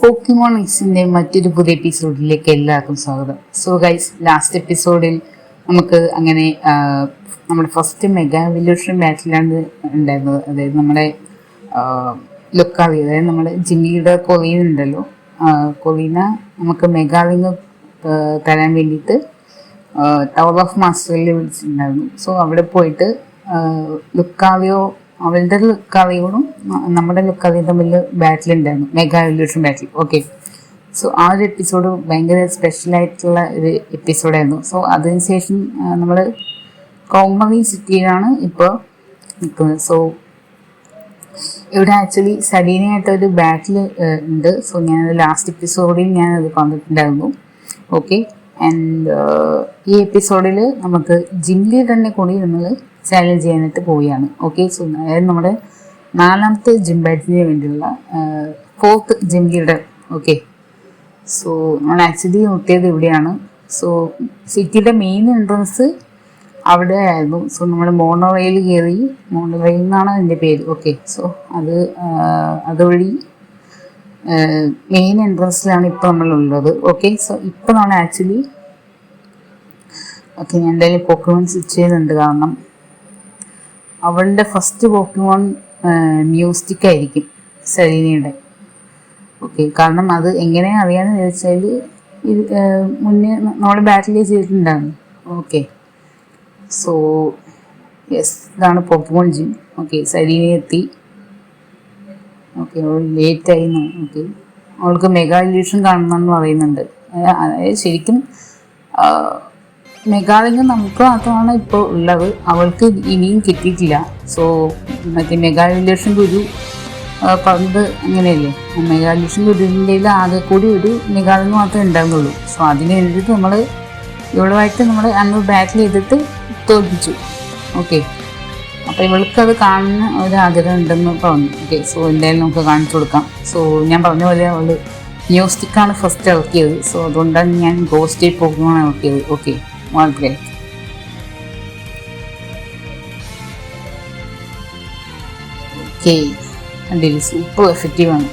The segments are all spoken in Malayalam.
പോക്കിമോൺ എക്സിന്റെ മറ്റൊരു പുതിയ എപ്പിസോഡിലേക്ക് എല്ലാവർക്കും സ്വാഗതം. സോ ഗൈസ്, ലാസ്റ്റ് എപ്പിസോഡിൽ നമുക്ക് അങ്ങനെ നമ്മുടെ ഫസ്റ്റ് മെഗാ എവല്യൂഷൻ ബാറ്റിലാണ് ഉണ്ടായിരുന്നത്. അതായത് നമ്മുടെ ലുക്കാവി, അതായത് നമ്മുടെ ജിമ്മിയുടെ കൊളീന ഉണ്ടല്ലോ, കൊളീന നമുക്ക് മെഗാവിങ് തരാൻ വേണ്ടിയിട്ട് ടവർ ഓഫ് മാസ്റ്ററിൽ വിളിച്ചിട്ടുണ്ടായിരുന്നു. സോ അവിടെ പോയിട്ട് ലുക്കാവിയോ, അവളുടെ ലുക്കാവിയോടും നമ്മുടെ ലുക്കാവിയും തമ്മിൽ ബാറ്റിൽ ഉണ്ടായിരുന്നു, മെഗാ എവല്യൂഷൻ ബാറ്റിൽ. ഓക്കെ, സോ ആ ഒരു എപ്പിസോഡ് ഭയങ്കര സ്പെഷ്യലായിട്ടുള്ള ഒരു എപ്പിസോഡായിരുന്നു. സോ അതിനുശേഷം നമ്മൾ കോമറി സിറ്റിയിലാണ് ഇപ്പോൾ നിൽക്കുന്നത്. സോ ഇവിടെ ആക്ച്വലി സലീനയായിട്ടൊരു ബാറ്റിൽ ഉണ്ട്. സോ ഞാൻ ലാസ്റ്റ് എപ്പിസോഡിൽ ഞാനത് പറഞ്ഞിട്ടുണ്ടായിരുന്നു. ഓക്കെ, ആൻഡ് ഈ എപ്പിസോഡിൽ നമുക്ക് ജിംലി തന്നെ കൂടി നമ്മൾ ചാലഞ്ച് ചെയ്യാനായിട്ട് പോവുകയാണ്. ഓക്കെ, സോ അതായത് നമ്മുടെ 4ാമത്തെ ജിം ബാറ്റിന് വേണ്ടിയുള്ള 4th gym leader. Okay, so നമ്മൾ ആക്ച്വലി നോക്കിയത് ഇവിടെയാണ്. സോ സിറ്റിയുടെ മെയിൻ എൻട്രൻസ് അവിടെ ആയിരുന്നു. സോ നമ്മൾ മോണോറെയിൽ കയറി, മോണോറെയിൽ എന്നാണ് അതിൻ്റെ പേര്. ഓക്കെ, സോ അതുവഴി മെയിൻ എൻട്രൻസിലാണ് ഇപ്പോൾ നമ്മളുള്ളത്. ഓക്കെ, സോ ഇപ്പോൾ നമ്മൾ ആക്ച്വലി ഞാൻ എന്തായാലും പോക്കിമോൺ സ്വിച്ച് ചെയ്യുന്നുണ്ട്. കാരണം അവളുടെ ഫസ്റ്റ് പോക്കിമോൺ മ്യൂസ്റ്റിക് ആയിരിക്കും, സലീനയുടെ. ഓക്കെ, കാരണം അത് എങ്ങനെയാണ് അറിയാമെന്ന് ചോദിച്ചാൽ മുന്നേ നമ്മൾ ബാറ്റിൽ ചെയ്തിട്ടുണ്ടായിരുന്നു. ഓക്കെ, സോ യെസ്, ഇതാണ് പോക്കിമോൺ ജിം. ഓക്കെ, സലീന എത്തി. ഓക്കെ, അവൾ ലേറ്റായി. ഓക്കെ, അവൾക്ക് മെഗാ എവല്യൂഷൻ കാണണമെന്ന് പറയുന്നുണ്ട്. അതായത് ശരിക്കും മെഗാവിങ് നമുക്ക് മാത്രമാണ് ഇപ്പോൾ ഉള്ളത്, അവൾക്ക് ഇനിയും കിട്ടിയിട്ടില്ല. സോ മറ്റേ മെഗാ എവല്യൂഷൻ ഗുരു പറഞ്ഞത് അങ്ങനെയല്ലേ, മെഗാ എവല്യൂഷൻ ഗുരുവിൻ്റെ ആകെ കൂടി ഒരു മെഗാവിങ് മാത്രമേ ഉണ്ടാകുന്നുള്ളൂ. സോ അതിന് വേണ്ടിയിട്ട് നമ്മൾ ഇവളുമായിട്ട് നമ്മൾ അന്ന് ബാറ്റിൽ ചെയ്തിട്ട് തോൽപ്പിച്ചു. ഓക്കെ, അപ്പോൾ ഇവൾക്കത് കാണുന്ന ഒരു ആഗ്രഹം ഉണ്ടെന്ന് പറഞ്ഞു. ഓക്കെ, സോ എന്തായാലും നമുക്ക് കാണിച്ചു കൊടുക്കാം. സോ ഞാൻ പറഞ്ഞ പോലെ അവൾ മ്യൂസ്റ്റിക്കാണ് ഫസ്റ്റ് ഇറക്കിയത്. സോ അതുകൊണ്ടാണ് ഞാൻ ഗോസ്റ്റ് പോക്കിമോൺ ഇറക്കിയത്. ഓക്കെ, വളരെ ഓക്കെ, കണ്ടില്ല, സൂപ്പർ എഫക്റ്റീവാണ്.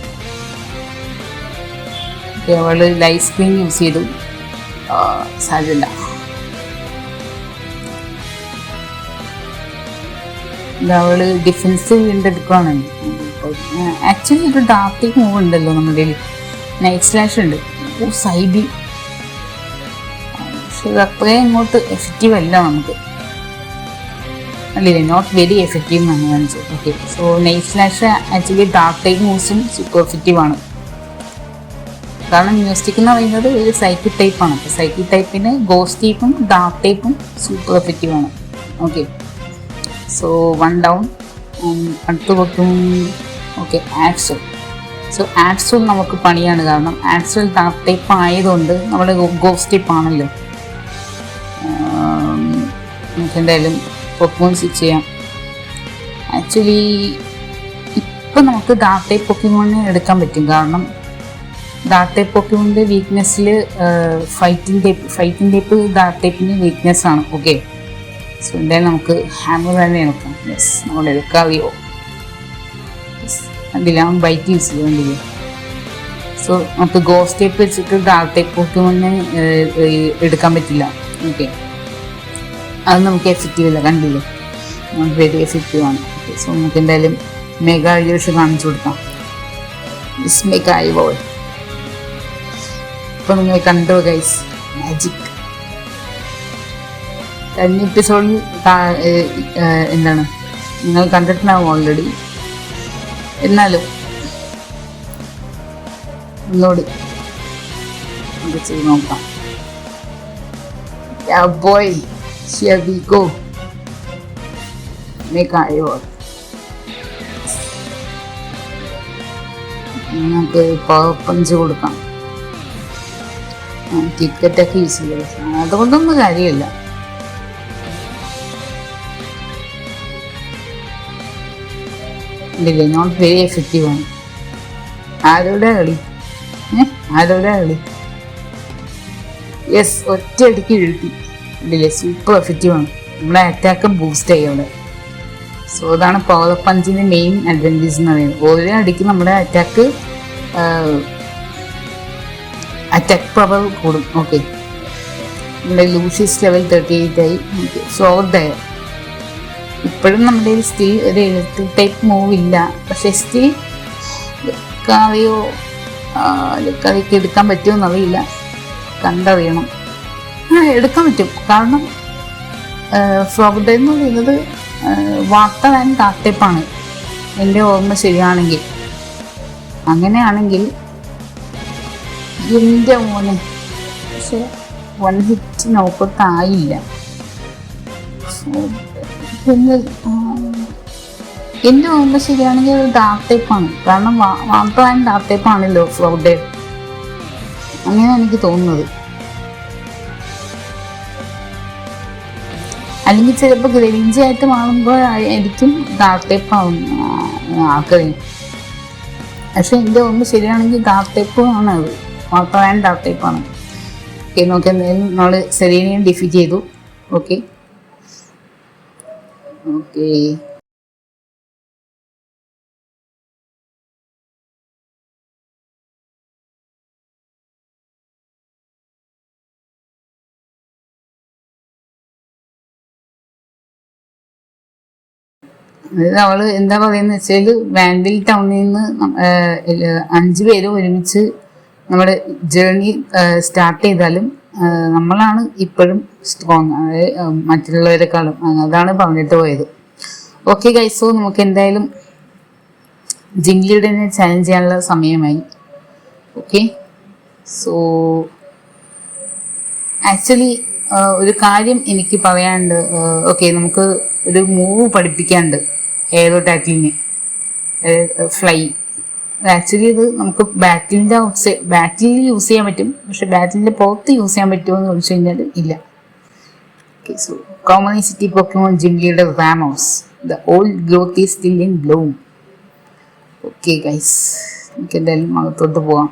ഓക്കെ, അവൾ ലൈറ്റ് സ്ക്രീൻ യൂസ് ചെയ്തു, സാധ്യത. അവൾ ഡിഫൻസ് വീണ്ടെടുക്കുകയാണ്. ആക്ച്വലി ഒരു ഡാർട്ടിക് മൂവ് ഉണ്ടല്ലോ നമ്മുടെ നൈറ്റ് സ്ലാഷ് ഉണ്ട്, സൈഡിൽ. പക്ഷെ ഇത് അത്രയും ഇങ്ങോട്ട് എഫക്റ്റീവ് അല്ല നമുക്ക്, അല്ലേ, നോട്ട് വെരി എഫക്റ്റീവ് എന്നാണ് കാണിച്ചത്. Okay, so night slash actually dark type മൂവ്സും സൂപ്പർ എഫക്റ്റീവാണ്. കാരണം മ്യൂസ്റ്റിക് എന്ന് പറയുന്നത് ഒരു സൈക്കിൾ ടൈപ്പാണ്. അപ്പോൾ സൈക്കിൾ ടൈപ്പിന് ഗോസ്റ്റ് ടൈപ്പും ഡാർക്ക് ടൈപ്പും സൂപ്പർ എഫക്റ്റീവാണ്. Okay, so 1 down. അടുത്ത് വെക്കും. Okay, Axel. സോ ആക്സൽ നമുക്ക് പണിയാണ്, കാരണം ആക്സൽ ഡാർക്ക് ടൈപ്പ് ആയതുകൊണ്ട് നമ്മുടെ ഗോസ്റ്റ് ടൈപ്പ് ആണല്ലോ. നമുക്ക് എന്തായാലും പോക്കിമോൺ സ്വിച്ച് ചെയ്യാം. ആക്ച്വലി ഇപ്പം നമുക്ക് ഡാർക്ക് ടൈപ്പ് പോക്കിമോണിനെ എടുക്കാൻ പറ്റും, കാരണം ഡാർക്ക് ടൈപ്പ് പോക്കിമോണിൻ്റെ വീക്ക്നെസ്സിൽ ഫൈറ്റിംഗ് ടൈപ്പ് ഡാർക്ക് ടൈപ്പിന് വീക്ക്നെസ് ആണ്. ഓക്കെ, സോ എന്തായാലും നമുക്ക് ഹാമർ തന്നെ എടുക്കാം. യെസ്, നമ്മൾ എടുക്കാറിയോ, കണ്ടില്ല, അവൻ ബൈറ്റ് യൂസ് ചെയ്യുന്നില്ലേ. സോ നമുക്ക് ഗോസ്റ്റ് ടൈപ്പ് വെച്ചിട്ട് ഡാർക്ക് ടൈപ്പ് പോക്കിമോണിനെ എടുക്കാൻ പറ്റില്ല. ഓക്കെ, അത് നമുക്ക് എഫക്റ്റീവ് ഇല്ല, കണ്ടില്ലേ, നമുക്ക് വെരി എഫക്റ്റീവ് ആണ്. ഓക്കെ, സോ നമുക്ക് എന്തായാലും മെഗാ എവല്യൂഷൻ കാണിച്ചു കൊടുക്കാം. Miss mega evolve. ഇപ്പോൾ നിങ്ങൾ കണ്ടോ ഗൈസ്, മാജിക്. കഴിഞ്ഞ എപ്പിസോഡിൽ എന്താണ് നിങ്ങൾ കണ്ടിട്ടുണ്ടാവും ഓൾറെഡി, എന്നാലും ഒന്നുകൂടി നമുക്ക് ചെയ്ത് നോക്കാം. Boy, here we go. Mega Evolve. നമുക്ക് പവർ പഞ്ച് കൊടുക്കാം. ടിക്കറ്റൊക്കെ യൂസ് ചെയ്യും, അതുകൊണ്ടൊന്നും കാര്യമില്ല. ഇല്ലേ, നോട്ട് വെരി എഫക്റ്റീവാണ്. ആരോടെ കളി, ആരോടെ കളി. യെസ്, ഒറ്റയടിക്ക് വീഴ്ത്തി. ഇല്ലേ, സൂപ്പർ എഫക്റ്റീവാണ്. നമ്മുടെ അറ്റാക്ക് ബൂസ്റ്റ് ചെയ്യും അവിടെ. സോ അതാണ് പവർ പഞ്ചിൻ്റെ മെയിൻ അഡ്വാൻറ്റേജ് എന്ന് പറയുന്നത്. ഓരോ അടിക്ക് നമ്മുടെ അറ്റാക്ക് അറ്റാക്ക് പവർ കൂടും. ഓക്കെ, നമ്മുടെ ലൂഷ്യസ് ലെവൽ 38 ആയി. ഓക്കെ, സ്ലോഡായ ഇപ്പോഴും നമ്മുടെ സ്റ്റിൽ ഒരു ഇലക്ട്രിക് ടൈപ്പ് മൂവ് ഇല്ല. പക്ഷെ സ്റ്റിൽ ലുക്കാവിയോ ലുക്കാവിക്ക് എടുക്കാൻ പറ്റുമോ എന്നറിയില്ല, കണ്ടറിയണം. എടുക്കാൻ പറ്റും. കാരണം ഫ്രോഗ്ഡ എന്ന് പറയുന്നത് വാട്ടർ ആൻഡ് ഡാർക്ക് ടൈപ്പാണ് എൻ്റെ ഓർമ്മ ശരിയാണെങ്കിൽ. അങ്ങനെയാണെങ്കിൽ എൻ്റെ മോനെ പക്ഷെ 1 ഹിറ്റ് നോക്കത്തായില്ല. പിന്നെ എൻ്റെ ഓർമ്മ ശരിയാണെങ്കിൽ അത് ഡാർക്ക് ടൈപ്പാണ്. കാരണം വാട്ടർ ആൻഡ് ഡാർക്ക് ടൈപ്പാണല്ലോ ഫ്രോഗ്ഡ. അങ്ങനെയാണ് എനിക്ക് തോന്നുന്നത്. അല്ലെങ്കിൽ ചിലപ്പോൾ ഗ്രവിഞ്ചി ആയിട്ട് മാറുമ്പോൾ ആയിരിക്കും ഡാർക്ക് ടൈപ്പ് ആവും ആൾക്കാരെ. പക്ഷെ എൻ്റെ ഓർമ്മ ശരിയാണെങ്കിൽ ഡാർക്ക് ടൈപ്പ് ആണ് അത്. വാട്ടർ ആൻഡ് ഡാർക്ക് ടൈപ്പാണ്. ഓക്കെ, നോക്കി എന്തായാലും നമ്മൾ സെലീനിയം ഡിഫീറ്റ് ചെയ്തു. ഓക്കെ ഓക്കെ അതായത് അവള് എന്താ പറയുന്നത് വെച്ചാൽ വാൻഡിൽ ടൗണിൽ നിന്ന് 5 പേര് ഒരുമിച്ച് നമ്മുടെ ജേർണി സ്റ്റാർട്ട് ചെയ്താലും നമ്മളാണ് ഇപ്പോഴും സ്ട്രോങ്, അതായത് മറ്റുള്ളവരെക്കാളും. അതാണ് പറഞ്ഞിട്ട് പോയത്. ഓക്കെ ഗൈസ്, സോ നമുക്ക് എന്തായാലും ജിംഗ്ലിയുടെ ചാലഞ്ച് ചെയ്യാനുള്ള സമയമായി. ഓക്കെ, സോ ആക്ച്വലി ഒരു കാര്യം എനിക്ക് പറയാനുണ്ട്. ഓക്കെ, നമുക്ക് ഒരു മൂവ് പഠിപ്പിക്കാനുണ്ട് എയറോ ടാക്കിളിന്, ഫ്ലൈ. ആക്ച്വലി ഇത് നമുക്ക് ബാറ്റിൽ യൂസ് ചെയ്യാൻ പറ്റും. പക്ഷെ ബാറ്റിലിൻ്റെ പുറത്ത് യൂസ് ചെയ്യാൻ പറ്റുമോ എന്ന് ചോദിച്ചു കഴിഞ്ഞാൽ ഇല്ല. Okay, so common city Pokemon ജിംഗ്ലിയുടെ Ramos, the old growth is still in bloom. Okay guys, നമുക്ക് എന്തായാലും അകത്തോട്ട് പോവാം.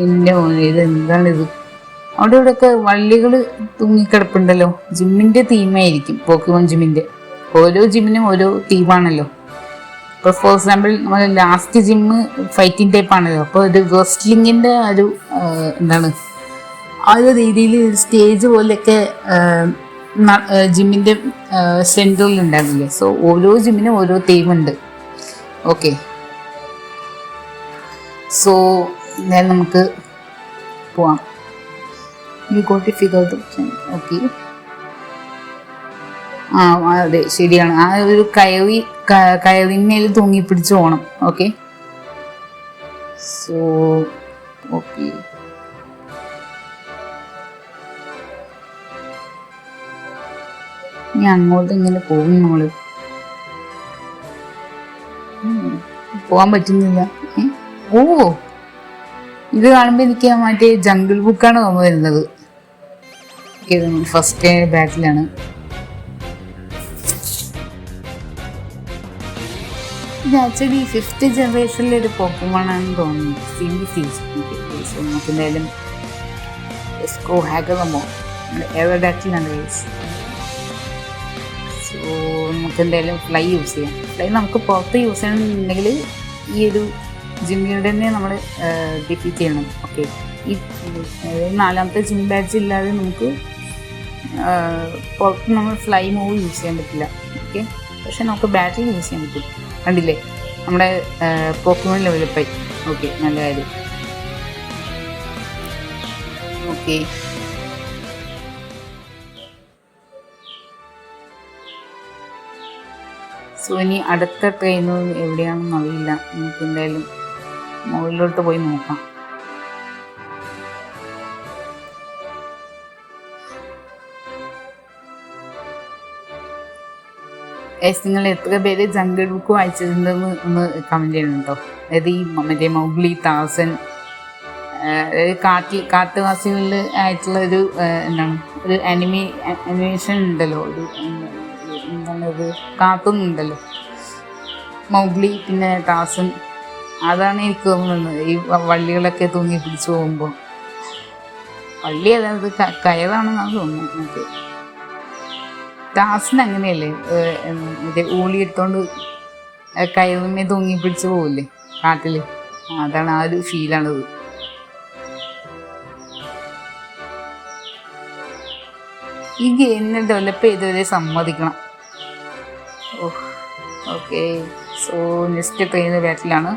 എൻ്റെ മോനെ, ഇത് എന്താണിത്? അവിടെ ഇവിടെയൊക്കെ വള്ളികൾ തൂങ്ങിക്കിടപ്പുണ്ടല്ലോ. ജിമ്മിൻ്റെ തീമായിരിക്കും പോക്കിമോൺ ജിമ്മിൻ്റെ. ഓരോ ജിമ്മിനും ഓരോ തീമാണല്ലോ. ഇപ്പോൾ ഫോർ എക്സാമ്പിൾ നമ്മൾ ലാസ്റ്റ് ജിമ്മ് ഫൈറ്റിംഗ് ടൈപ്പ് ആണല്ലോ. അപ്പോൾ ഒരു റെസ്ലിങ്ങിൻ്റെ ഒരു എന്താണ് ആ ഒരു രീതിയിൽ സ്റ്റേജ് പോലെയൊക്കെ ജിമ്മിൻ്റെ സെൻറ്ററിൽ ഉണ്ടാവില്ലേ. സോ ഓരോ ജിമ്മിനും ഓരോ തീമുണ്ട്. ഓക്കെ, സോ എന്തായാലും നമുക്ക് പോവാം. You got to figure the option. Okay, അതെ ശരിയാണ്. ആ ഒരു കയറിന്മേൽ തൂങ്ങി പിടിച്ച് പോകണം. ഓക്കെ, സോ ഓക്കെ ഇനി അങ്ങോട്ട് ഇങ്ങനെ പോകും. നമ്മള് പോകാൻ പറ്റുന്നില്ല. ഓ, ഇത് കാണുമ്പോൾ എനിക്ക് മറ്റേ ജംഗിൾ ബുക്കാണ് ഓർമ്മ വരുന്നത്. ഫസ്റ്റ് ബാറ്റിലാണ്. ഇത് ആക്ച്വലി 5th ജനറേഷനിലെ ഒരു പോക്കമോണാണെന്ന് തോന്നുന്നു. നമുക്ക് എന്തായാലും ബാറ്റിലാണ് ഗൈസ്. സോ നമുക്ക് എന്തായാലും ഫ്ലൈ യൂസ് ചെയ്യാം. ഫ്ലൈ നമുക്ക് പുറത്ത് യൂസ് ചെയ്യണമെന്നുണ്ടെങ്കിൽ ഈ ഒരു ജിമ്മിയുടെ തന്നെ നമ്മൾ ഡിഫീറ്റ് ചെയ്യണം. ഓക്കെ, ഈ 4ാമത്തെ ജിം ബാഡ്ജ് ഇല്ലാതെ നമുക്ക് പുറത്ത് നമ്മൾ ഫ്ലൈ മൂവ് യൂസ് ചെയ്യാൻ പറ്റില്ല. ഓക്കെ, പക്ഷെ നമുക്ക് ബാറ്റിൽ യൂസ് ചെയ്യാൻ പറ്റും. കണ്ടില്ലേ, നമ്മുടെ പോക്കിമോൺ ലെവലപ്പായി. ഓക്കെ, നല്ല കാര്യം. ഓക്കെ, സോ ഇനി അടുത്ത ട്രെയിൻ എവിടെയാണെന്ന് അറിയില്ല. നമുക്ക് എന്തായാലും മുകളിലോട്ട് പോയി നോക്കാം. നിങ്ങൾ എത്ര പേര് ജംഗിൾ ബുക്ക് വായിച്ചിട്ടുണ്ടെന്ന് ഒന്ന് കമൻറ്റ് ചെയ്യണം കേട്ടോ. അതായത് ഈ മറ്റേ മൗഗ്ലി, ടാർസൻ, അതായത് കാട്ടുവാസികളിൽ ആയിട്ടുള്ള ഒരു എന്താണ് ഒരു അനിമേഷൻ ഉണ്ടല്ലോ, ഒരു എന്താണത് കാർട്ടൂണുണ്ടല്ലോ, മൗഗ്ലി പിന്നെ ടാർസൻ. അതാണ് എനിക്ക് തോന്നുന്നത്. ഈ വള്ളികളൊക്കെ തൂങ്ങി പിടിച്ചു പോകുമ്പോൾ വള്ളി അതായത് കയറാണെന്നാണ് തോന്നുന്നത്. നമുക്ക് ടാർസൻ അങ്ങനെയല്ലേ, മറ്റേ ഊളി എടുത്തോണ്ട് കയറുമേ തൂങ്ങി പിടിച്ച് പോവില്ലേ കാട്ടിൽ, അതാണ് ആ ഒരു ഫീലാണിത്. ഈ ഗെയിമിനെ ഡെവലപ്പ് ചെയ്തവരെ സമ്മതിക്കണം. ഓക്കെ, സോ നെക്സ്റ്റ് ട്രെയിൻ ബാറ്റിലാണ്.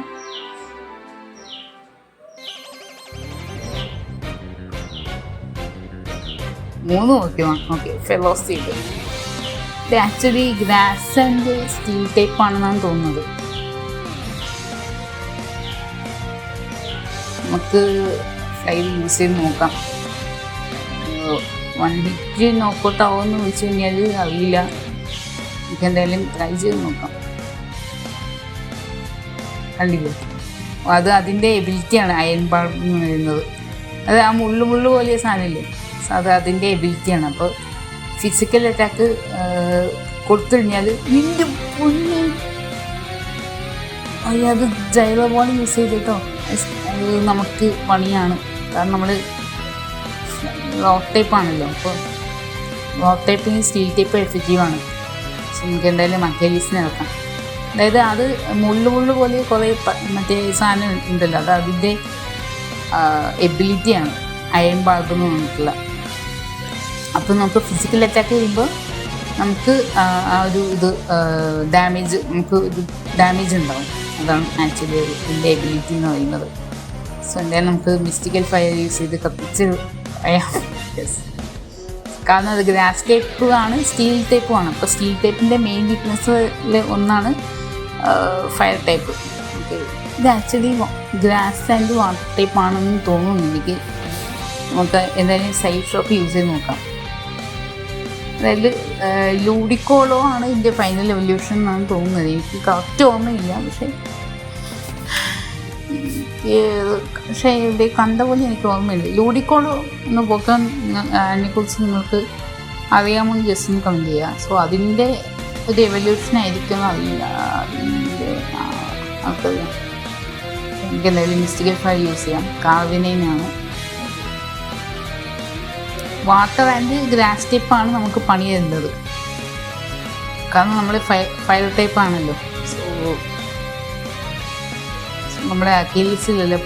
മൂന്ന് പോക്കിമോൺ. ഓക്കെ, ഫെലോസിറ്റി. ഇത് actually grass and steel type ആണെന്നാണ് തോന്നുന്നത്. നമുക്ക് ഫ്ലൈറ്റ് യൂസ് ചെയ്ത് നോക്കാം. 1 ഹിറ്റ് നോക്കൗട്ട് ആവുമെന്ന് വെച്ച് കഴിഞ്ഞാൽ അറിയില്ല. നമുക്ക് എന്തായാലും ട്രൈ ചെയ്ത് നോക്കാം. കണ്ടില്ലേ, അത് അതിൻ്റെ എബിലിറ്റിയാണ് അയൺ ബാർബ് എന്ന് പറയുന്നത്. അത് ആ മുള്ളു പോലെയ സാധനമില്ലേ, അത് അതിൻ്റെ എബിലിറ്റിയാണ്. അപ്പോൾ ഫിസിക്കൽ അറ്റാക്ക് കൊടുത്തു കഴിഞ്ഞാൽ നിൻ്റെ പൊന്നെ അത് ജൈവ ബോൾ യൂസ് ചെയ്തിട്ടോ അത് നമുക്ക് പണിയാണ്. കാരണം നമ്മൾ റോക്ക് ടൈപ്പാണല്ലോ, അപ്പോൾ റോക്ക് ടൈപ്പിന് സ്റ്റീൽ ടൈപ്പ് എഫക്റ്റീവാണ്. സോ നമുക്ക് എന്തായാലും മക്കേലീസിനെ ഇറക്കാം. അതായത് അത് മുള്ളു പോലെ കുറേ മറ്റേ സാധനം ഉണ്ടല്ലോ, അത് അതിൻ്റെ എബിലിറ്റിയാണ് അയൺ ബാർബ് എന്ന് പറഞ്ഞിട്ടുള്ള. അപ്പോൾ നമുക്ക് ഫിസിക്കൽ അറ്റാക്ക് ചെയ്യുമ്പോൾ നമുക്ക് ആ ഒരു ഇത് ഡാമേജ്, നമുക്ക് ഒരു ഡാമേജ് ഉണ്ടാവും. അതാണ് ആക്ച്വലി ഇതിൻ്റെ എബിലിറ്റി എന്ന് പറയുന്നത്. സോ എന്തായാലും നമുക്ക് മിസ്റ്റിക്കൽ ഫയർ യൂസ് ചെയ്ത് കത്തിച്ച് യെസ്. കാരണം അത് ഗ്രാസ് ടൈപ്പ് ആണ്, സ്റ്റീൽ ടൈപ്പും ആണ്. അപ്പോൾ സ്റ്റീൽ ടൈപ്പിൻ്റെ മെയിൻ വീക്ക്നെസ്സിൽ ഒന്നാണ് ഫയർ ടൈപ്പ്. ഓക്കെ, ഇത് actually grass and water type ആണെന്ന് തോന്നുന്നു എനിക്ക്. നമുക്ക് എന്തായാലും സൈഡ് ഷോപ്പ് യൂസ് ചെയ്ത് നോക്കാം. അതായത് ലൂഡിക്കോളോ ആണ് ഇതിൻ്റെ ഫൈനൽ എവല്യൂഷൻ എന്നാണ് തോന്നുന്നത്. എനിക്ക് കറക്റ്റ് ഓർമ്മയില്ല, പക്ഷേ ഇവിടെ കണ്ട പോലെ എനിക്ക് ഓർമ്മയില്ല. ലൂഡിക്കോളോ ഒന്ന് പോക്കാൻ അതിനെക്കുറിച്ച് നിങ്ങൾക്ക് അറിയാമെന്ന് ജസ്റ്റ് ഒന്ന് കമൻറ്റ് ചെയ്യുക. സോ അതിൻ്റെ ഒരു എവല്യൂഷൻ ആയിരിക്കും അറിയില്ല, അതിൻ്റെ ആൾക്കറിയാം. എനിക്ക് എന്തായാലും മിസ്റ്റിക്കൽ ഫയർ യൂസ് ചെയ്യാം. കാർവിനൈനാണ്. വാട്ടർ ആൻഡ് ഗ്രാസ് ടൈപ്പാണ് നമുക്ക് പണി തരുന്നത്. കാരണം നമ്മൾ ഫയർ ടൈപ്പാണല്ലോ. സോ നമ്മുടെ അക്കീൽസിലല്ലേ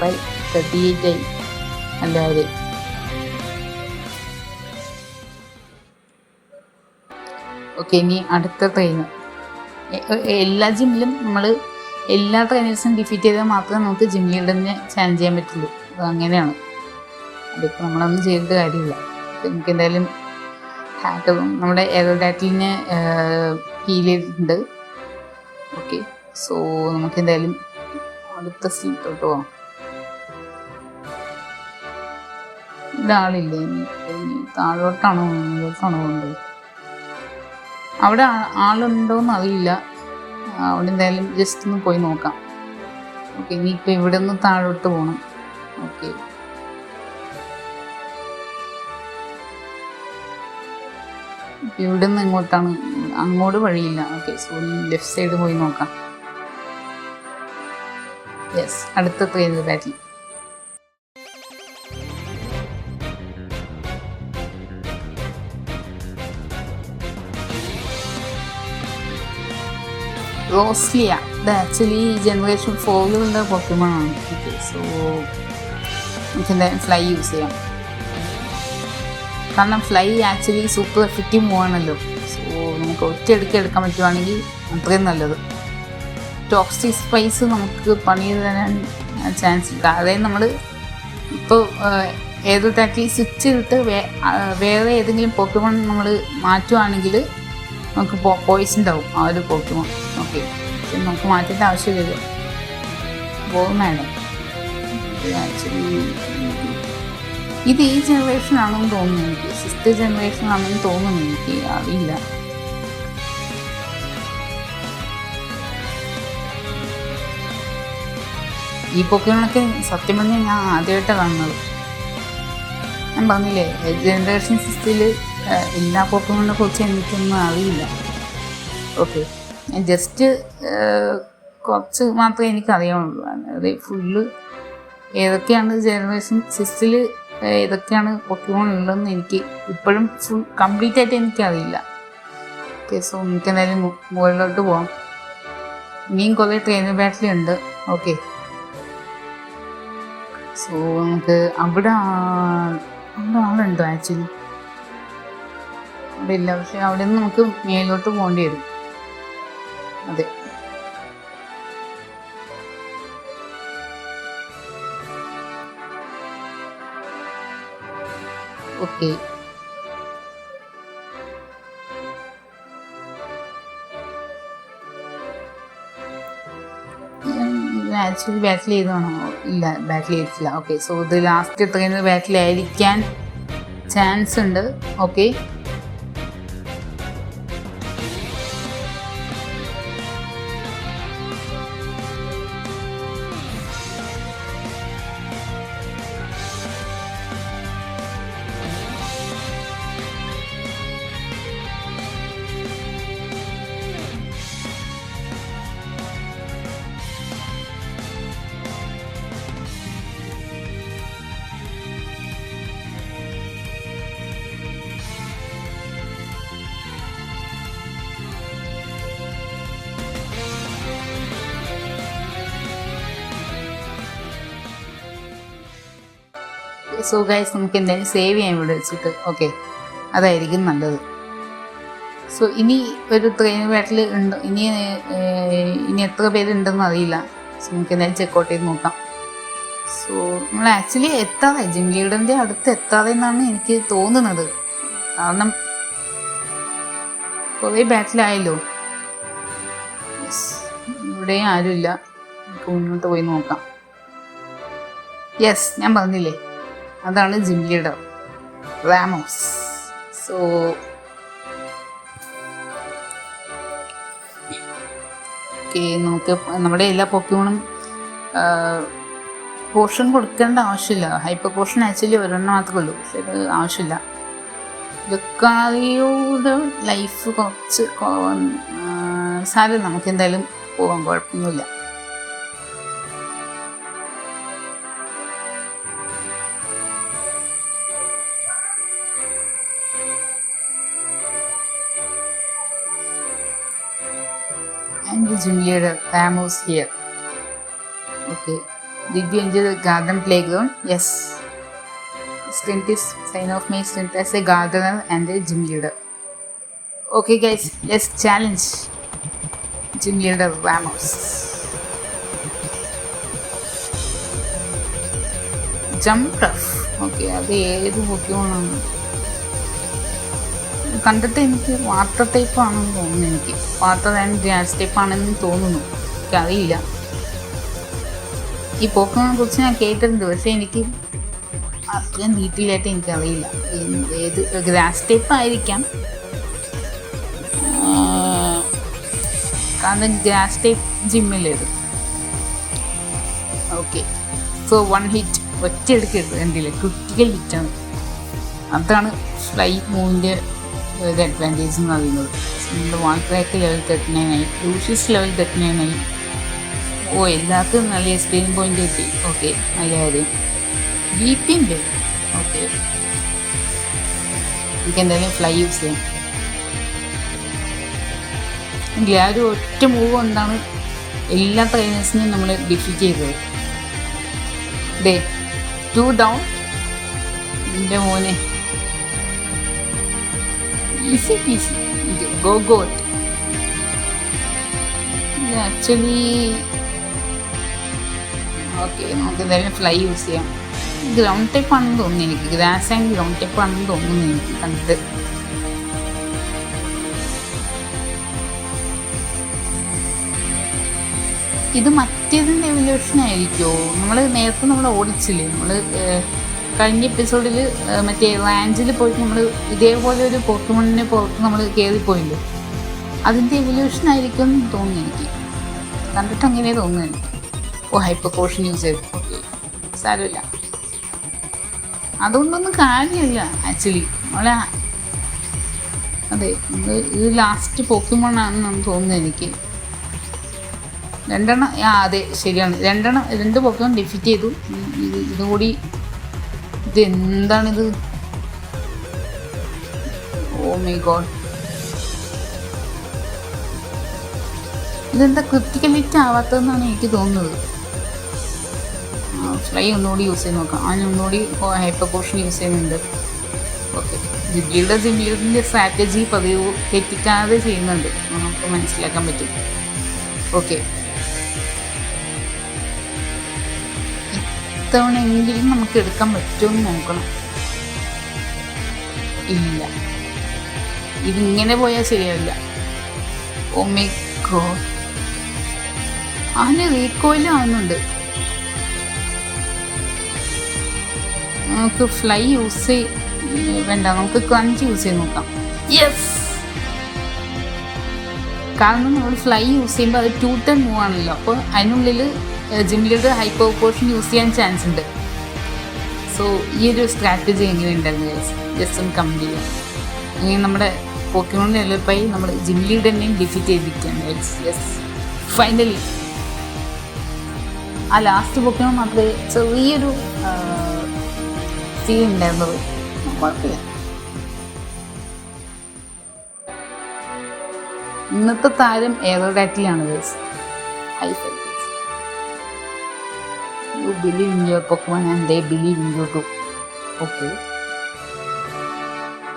38 ആയി എല്ലാവരും. ഓക്കെ, ഇനി അടുത്ത ട്രെയിന്. എല്ലാ ജിമ്മിലും നമ്മൾ എല്ലാ ട്രെയിനേഴ്സും ഡിഫീറ്റ് ചെയ്താൽ മാത്രമേ നമുക്ക് ജിം ലീഡറിനെ ചാലഞ്ച് ചെയ്യാൻ പറ്റുള്ളൂ. അത് അങ്ങനെയാണ്. അതിപ്പോൾ നമ്മളൊന്നും ചെയ്തിട്ട് കാര്യമില്ല. നമുക്ക് എന്തായാലും ഹാക്കറും നമ്മുടെ എയറോഡാറ്റിലിനെ ഹീൽ ചെയ്തിട്ടുണ്ട്. ഓക്കെ, സോ നമുക്ക് എന്തായാലും അടുത്ത സീറ്റോട്ട് പോവാം. ഇതാളില്ലേ, ഇനി താഴോട്ടാണോ മുകളിലോട്ടാണോ പോകേണ്ടത്? അവിടെ ആളുണ്ടോയെന്ന് അറിയില്ല. അവിടെ എന്തായാലും ജസ്റ്റ് ഒന്ന് പോയി നോക്കാം. ഓക്കെ, ഇനിയിപ്പോൾ ഇവിടെ നിന്ന് താഴോട്ട് പോകണം. ഓക്കെ, ഇവിടെ നിന്ന് എങ്ങോട്ടാണ്? അങ്ങോട്ട് വഴിയില്ല. ഓക്കെ, സോ ലെഫ്റ്റ് സൈഡ് പോയി നോക്കാം. യെസ്, അടുത്ത ട്രെയിൻ ബാറ്റിൽ. റോസ്ലിയ. ഇത് ആക്ച്വലി ജനറേഷൻ 4 പോക്കിമോൺ ആണ്. ഓക്കെ, സോ നമുക്ക് എന്തായാലും ഫ്ലൈ യൂസ് ചെയ്യാം. കാരണം ഫ്ലൈ ആക്ച്വലി സൂപ്പർ എഫക്റ്റീവ് മൂവാണല്ലോ. സോ നമുക്ക് ഒറ്റയടിക്ക് എടുക്കാൻ പറ്റുവാണെങ്കിൽ അത്രയും നല്ലത്. ടോക്സിക് സ്പൈസ് നമുക്ക് പണി തരാൻ ചാൻസ് ഇല്ല. അതായത് നമ്മൾ ഇപ്പോൾ ഏതൊട്ടാക്കി സ്വിച്ച് ചെയ്തിട്ട് വേറെ ഏതെങ്കിലും പോക്കിമോൺ നമ്മൾ മാറ്റുവാണെങ്കിൽ നമുക്ക് പോയിസൺ ഉണ്ടാവും ആ ഒരു പോക്കിമോൺ. ഓക്കെ, നമുക്ക് മാറ്റേണ്ട ആവശ്യമില്ലല്ലോ. മാഡം ആക്ച്വലി ഇത് ഈ ജനറേഷൻ ആണെന്ന് തോന്നുന്നു എനിക്ക്. 6th ജനറേഷൻ ആണെന്ന് തോന്നുന്നു എനിക്ക്, അറിയില്ല. ഈ പോക്കിമോണൊക്കെ സത്യം പറഞ്ഞാൽ ഞാൻ ആദ്യമായിട്ടാണ് കാണുന്നത്. ഞാൻ പറഞ്ഞില്ലേ, ജനറേഷൻ 6ൽ എല്ലാ പോക്കിമോണിനെ കുറിച്ച് എനിക്കൊന്നും അറിയില്ല. ഓക്കെ, ഞാൻ ജസ്റ്റ് കുറച്ച് മാത്രമേ എനിക്കറിയാവുള്ളൂ. അതായത് ഫുള്ള് ഏതൊക്കെയാണ് ജനറേഷൻ 6ൽ ഏതൊക്കെയാണ് പോക്കിമോൺ ഉള്ളതെന്ന് എനിക്ക് ഇപ്പോഴും ഫുൾ കംപ്ലീറ്റ് ആയിട്ട് എനിക്കറിയില്ല. ഓക്കെ, സോ നമുക്ക് എന്തായാലും മുകളിലോട്ട് പോകാം. ഇനിയും കുറേ ട്രെയിനിങ് ബാറ്റിൽ ഉണ്ട്. ഓക്കെ, സോ നമുക്ക് അവിടെ ആളുണ്ടോ? ആക്ച്വലി അവിടെ ഇല്ല, പക്ഷെ അവിടെ നിന്ന് നമുക്ക് മേലോട്ട് പോകേണ്ടി വരും. അതെ, ഓക്കെ. ആക്ച്വലി ബാറ്റിൽ ചെയ്തതാണോ? ഇല്ല, ബാറ്റിൽ ചെയ്തിട്ടില്ല. ഓക്കെ, സോ ഇത് ലാസ്റ്റ് ട്രെയിനിൽ ബാറ്റിലായിരിക്കാൻ ചാൻസ് ഉണ്ട്. ഓക്കെ, സോ ഗൈസ് നമുക്ക് എന്തായാലും സേവ് ചെയ്യാൻ ഇവിടെ വെച്ചിട്ട്. ഓക്കെ, അതായിരിക്കും നല്ലത്. സോ ഇനി ഒരു ട്രെയിൻ ബാറ്റിൽ ഉണ്ട്. ഇനി എത്ര പേരുണ്ടെന്ന് അറിയില്ല. സോ നമുക്ക് എന്തായാലും ചെക്കൗട്ട് ചെയ്ത് നോക്കാം. സോ നമ്മൾ ആക്ച്വലി എത്താതെ ജിം ലീഡറിൻ്റെ അടുത്ത് എത്താതെ എന്നാണ് എനിക്ക് തോന്നുന്നത്. കാരണം കുറേ ബാറ്റിലായല്ലോ. ഇവിടെയും ആരുമില്ല. നമുക്ക് മുന്നോട്ട് പോയി നോക്കാം. യെസ്, ഞാൻ പറഞ്ഞില്ലേ, അതാണ് gym leader Ramos. So okay, നമുക്ക് നമ്മുടെ എല്ലാ പോക്കിമോണും പോർഷൻ കൊടുക്കേണ്ട ആവശ്യമില്ല. ഹൈപ്പർ പോർഷൻ ആക്ച്വലി ഒരെണ്ണം മാത്രമേ ഉള്ളൂ, പക്ഷെ ഇത് ആവശ്യമില്ല. ലക്കാരിയോട് ലൈഫ് കുറച്ച് സാരം നമുക്ക് എന്തായാലും പോകാൻ കുഴപ്പമൊന്നുമില്ല. And the gym leader Ramos here. Okay, did you enjoy the garden playground? Yes. Strength is sign of my strength as a gardener and a gym leader. Okay guys, let's challenge gym leader Ramos. Jump rough. Okay, അത് ഏത് പോക്കിയോണാണ് കണ്ടിട്ട് എനിക്ക് വാട്ടർ ടൈപ്പ് ആണെന്ന് തോന്നുന്നു. എനിക്ക് വാട്ടർ ആൻഡ് ഗ്യാസ് ടൈപ്പ് ആണെന്ന് തോന്നുന്നു. എനിക്കറിയില്ല. ഈ പോക്കിനെ കുറിച്ച് ഞാൻ കേട്ടിട്ടുണ്ട്, പക്ഷേ എനിക്ക് അത്രയും ഡീറ്റെയിലായിട്ട് എനിക്കറിയില്ല. ഏത് ഗ്രാസ് ടൈപ്പ് ആയിരിക്കാം, കാരണം ഗ്രാസ് ടൈപ്പ് ജിമ്മിലേത്. ഓക്കെ, സോ 1 ഹിറ്റ് ഒറ്റ എടുക്കരുത്. എന്തില്ല, ക്രിട്ടിക്കൽ ഹിറ്റാണ്. അതാണ് ഫ്ലൈ മൂവിൻ്റെ ഒരു അഡ്വാൻറ്റേജ് എന്ന് പറയുന്നത്. നമ്മുടെ വാൾക്രാക്ക് ലെവൽ 39 ആയി, ലൂഷ്യസ് ലെവൽ 39 ആയി. ഓ, എല്ലാവർക്കും നല്ല എക്സ്പീരിയൻസ് പോയിന്റ് കിട്ടി. ഓക്കെ, നല്ല കാര്യം. BP ഉണ്ട്. ഓക്കെ, എനിക്ക് എന്തായാലും ഫ്ലൈ യൂസ് ചെയ്യാം. ആ ഒരു ഒറ്റ മൂവ് കൊണ്ടാണ് എല്ലാ ട്രെയിനേഴ്സിനെയും നമ്മൾ ഡിഫീറ്റ് ചെയ്തത്. 2 ഡൗൺ. എൻ്റെ മോനെ easy peasy. Go actually. Okay, നമുക്ക് എന്തായാലും ഫ്ലൈ യൂസ് ചെയ്യാം. ഗ്രൗണ്ട് ടൈപ്പ് ആണെന്ന് തോന്നുന്നു എനിക്ക്. ഗ്രാസ് ആൻഡ് ഗ്രൗണ്ട് ടൈപ്പ് ആണെന്ന് തോന്നുന്നു എനിക്ക് കണ്ടിട്ട്. ഇത് മറ്റേതിൻ്റെ എവല്യൂഷൻ ആയിരിക്കുമോ? നമ്മൾ ഓടിച്ചില്ലേ, നമ്മൾ കഴിഞ്ഞ എപ്പിസോഡിൽ മറ്റേ റാഞ്ചിൽ പോയിട്ട് നമ്മൾ ഇതേപോലെ ഒരു പോക്കിമോണിനെ പുറത്ത് നമ്മൾ കയറിപ്പോയില്ലേ, അതിൻ്റെ എവല്യൂഷൻ ആയിരിക്കും എന്ന് തോന്നുന്നു എനിക്ക്. കണ്ടിട്ട് അങ്ങനെ തോന്നുന്നു എനിക്ക്. ഓ, ഹൈപ്പർ പോർഷൻ യൂസ് ചെയ്തു. ഓക്കെ, സാരമില്ല. അതുകൊണ്ടൊന്നും കാര്യമില്ല ആക്ച്വലി. നമ്മളെ അതെ, ഇത് ലാസ്റ്റ് പോക്കിമോൺ ആണെന്നാണ് തോന്നുന്നത് എനിക്ക്. 2 അതെ ശരിയാണ്, 2 പോക്കിമോൺ ഡിഫീറ്റ് ചെയ്തു. ഇതുകൂടി. ഇതെന്താണിത്? ഓ മൈ ഗോഡ്, ഇതെന്താ ക്രിട്ടിക്കൽ ഹിറ്റ് ആവാത്തതെന്നാണ് എനിക്ക് തോന്നുന്നത്. ഫ്ലൈ ഒന്നുകൂടി യൂസ് ചെയ്ത് നോക്കാം. അതിന് ഒന്നുകൂടി ഹൈപ്പർ പോർഷൻ യൂസ് ചെയ്യുന്നുണ്ട്. ഓക്കെ, ജിംലിയുടെ സ്ട്രാറ്റജി പതിവ് തെറ്റിക്കാതെ ചെയ്യുന്നുണ്ട്, നമുക്ക് മനസ്സിലാക്കാൻ പറ്റും. ഓക്കെ, ഇത്തവണയെങ്കിലും നമുക്ക് എടുക്കാൻ പറ്റുമെന്ന് നോക്കണം. ഇല്ല, ഇതിങ്ങനെ പോയാൽ ശരിയാവില്ല. ഓ മൈ ഗോഡ്, അതിന് റീകോയിലും ആവുന്നുണ്ട്. നമുക്ക് ഫ്ലൈ യൂസ് വേണ്ട, നമുക്ക് ക്രഞ്ച് യൂസ് ചെയ്ത് നോക്കാം. യെസ്, കാരണം നമ്മൾ ഫ്ലൈ യൂസ് ചെയ്യുമ്പോൾ അത് 2 10 മൂവ് ആണല്ലോ. അപ്പോൾ അതിനുള്ളിൽ ജിംലിയുടെ ഹൈപ്പർ പോർഷൻ യൂസ് ചെയ്യാൻ ചാൻസ് ഉണ്ട്. സോ ഈ ഒരു സ്ട്രാറ്റജി എങ്ങനെയുണ്ടായിരുന്നു ജസ്റ്റ് ഒന്ന് കമൻറ്റ് ചെയ്യാം. അങ്ങനെ നമ്മുടെ പോക്കിമോൺ ഡെവലപ്പായി നമ്മൾ ജിംലിയുടെ തന്നെയും ഡിഫീറ്റ് ചെയ്തിരിക്കുകയാണ്. യെസ്, ഫൈനലി ആ ലാസ്റ്റ് പോക്കിമോൺ മാത്രമേ ചെറിയൊരു സീൻ ഉണ്ടായിരുന്നത്. കുഴപ്പമില്ല. ഇന്നത്തെ താരം എയറോഡാറ്റിലാണ് guys. You believe in your Pokemon and they believe in you too. Okay.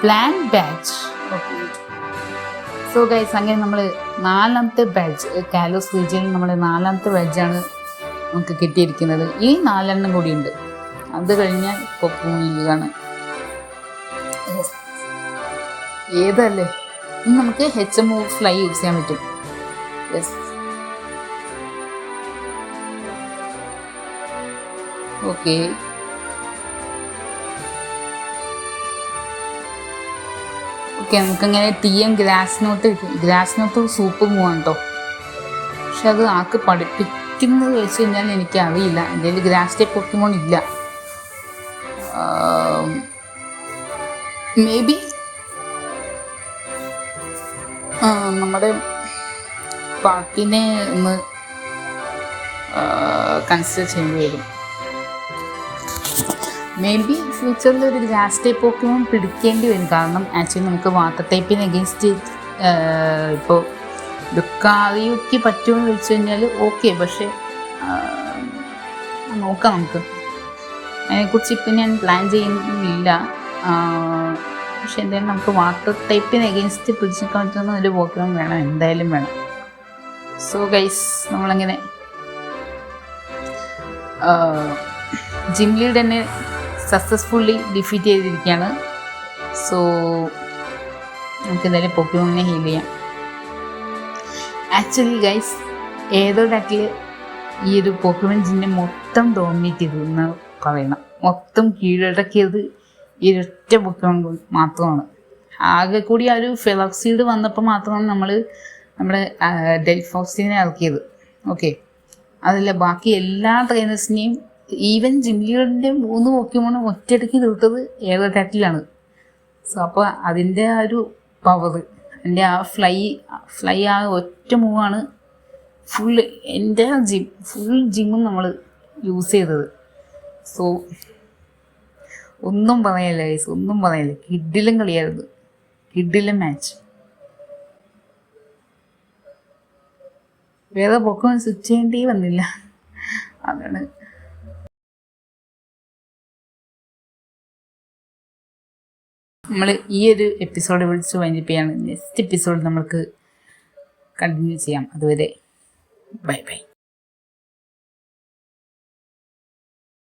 Plan badge. Okay. So guys, അങ്ങനെ നമ്മൾ 4ാമത്തെ ബാഡ്ജ്, കാലോസ് റീജിയനിൽ നമ്മുടെ 4ാമത്തെ ബാഡ്ജാണ് നമുക്ക് കിട്ടിയിരിക്കുന്നത്. ഈ 4 എണ്ണം കൂടിയുണ്ട്. അത് കഴിഞ്ഞാൽ പൊക്കോൺ ലീഗാണ്. ഏതല്ലേ, ഇനി നമുക്ക് HMO ഫ്ലൈ യൂസ് ചെയ്യാൻ പറ്റും. Yes, okay. ഓക്കെ, നമുക്കങ്ങനെ TM ഗ്രാസ് നോട്ട് സൂപ്പർ മൂവാണ് കേട്ടോ. പക്ഷെ അത് ആൾക്ക് പഠിപ്പിക്കുന്നത് വെച്ച് കഴിഞ്ഞാൽ എനിക്കറിയില്ല. എൻ്റെ കയ്യിൽ ഗ്രാസ് ടൈപ്പ് പോക്കിമോൺ ഇല്ല. മേ ബി നമ്മുടെ പാർട്ടിനെ ഒന്ന് കൺസിഡർ ചെയ്യേണ്ടി വരും. മേ ബി ഫ്യൂച്ചറിൽ ഒരു ഗ്രാസ് ടൈപ്പ് പോക്കിമോൺ പിടിക്കേണ്ടി വരും. കാരണം ആക്ച്വലി നമുക്ക് വാട്ടർ ടൈപ്പിന് അഗെയിൻസ്റ്റ് ഇപ്പോൾ ലുക്കാറിയൊക്കെ പറ്റുമെന്ന് ചോദിച്ചു കഴിഞ്ഞാൽ ഓക്കെ. പക്ഷേ നോക്കാം, നമുക്ക് അതിനെക്കുറിച്ച് ഇപ്പം ഞാൻ പ്ലാൻ ചെയ്യുന്നില്ല. പക്ഷെ എന്തായാലും നമുക്ക് വാട്ടർ ടൈപ്പിന് അഗെയിൻസ്റ്റ് പിടിച്ചെടുക്കാൻ പറ്റുന്ന ഒരു പോക്കിമോൺ വേണം, എന്തായാലും വേണം. സോ ഗൈസ്, നമ്മളങ്ങനെ ജിംലിയുടെ തന്നെ സക്സസ്ഫുള്ളി ഡിഫീറ്റ് ചെയ്തിരിക്കുകയാണ്. സോ നമുക്ക് എന്തായാലും പോക്കിമോണിനെ ഹീൽ ചെയ്യാം. ആക്ച്വലി ഗൈസ്, ഏതോടാക്കിൽ ഈ ഒരു പോക്കിമോൺ ജിന്നെ മൊത്തം ഡോമിനേറ്റ് ചെയ്തു എന്ന് പറയണം. മൊത്തം കീഴടക്കിയത് ഈ ഒറ്റ പോക്കിമോൺ മാത്രമാണ്. ആകെ കൂടി ആ ഒരു ഫെലോക്സീഡ് വന്നപ്പോൾ മാത്രമാണ് നമ്മുടെ ഡെൽഫോക്സിനെ ഇറക്കിയത്. ഓക്കെ, അതല്ല ബാക്കി എല്ലാ ട്രെയിനേഴ്സിനെയും ഈവൻ ജിംലിയുടെ 3 പോക്കിമോണും ഒറ്റയടിക്ക് തീർത്തത് എയർടാറ്റിലാണ്. സോ അപ്പോൾ അതിൻ്റെ ആ ഒരു പവർ, എൻ്റെ ആ ഫ്ലൈ ആ ഒറ്റ മൂവാണ് എൻ്റെ ഫുൾ ജിമ്മും നമ്മൾ യൂസ് ചെയ്തത്. സോ ഒന്നും പറയല്ല ഗൈസ്, ഒന്നും പറയല്ല. കിഡിലും കളിയായിരുന്നു, കിഡിലും മാച്ച്. വേറെ പോക്കിമോൺ സ്വിച്ച് ചെയ്യേണ്ടി വന്നില്ല, അതാണ്. നമ്മൾ ഈ ഒരു എപ്പിസോഡ് വിളിച്ച് വൈൻഡപ്പ് ചെയ്യാണ്. നെക്സ്റ്റ് എപ്പിസോഡ് നമുക്ക് കണ്ടിന്യൂ ചെയ്യാം. അതുവരെ ബൈ ബൈ.